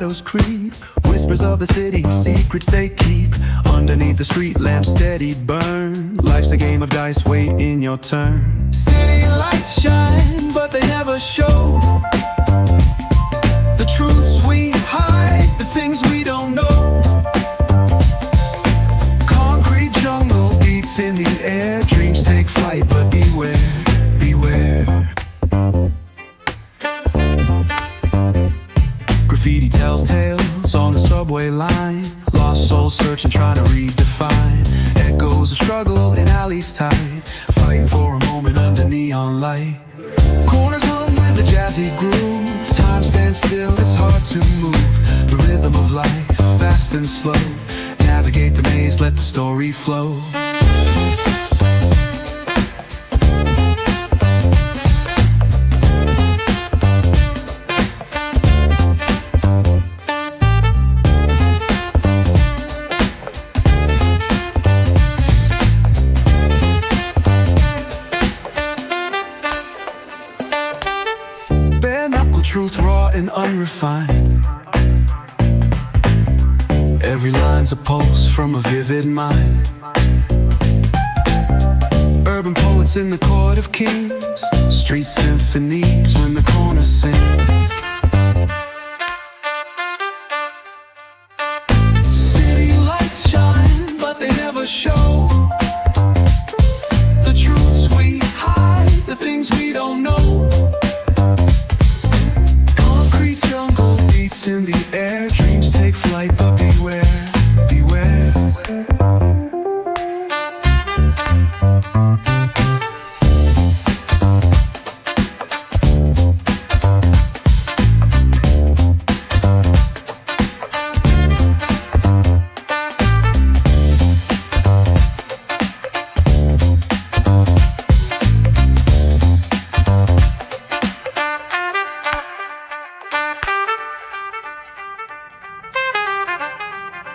shadows creep. Whispers of the city, secrets they keep. Underneath the street lamp, steady burn. Life's a game of dice, wait in your turn. City lights shine, but they never show the truths we hide, the things we don't know. Concrete jungle beats in the air. Dreams take flight, but beware, beware. Graffiti tells tales on the subway line. Lost souls searching, trying to redefine. Echoes of struggle in alleys tight, fighting for a moment under neon light. Corners hum with a jazzy groove. Time stands still, it's hard to move. The rhythm of life, fast and slow. Navigate the maze, let the story flow. Truth raw and unrefined. Every line's a pulse from a vivid mind. Urban poets in the court of kings. Street symphonies when the corner sings.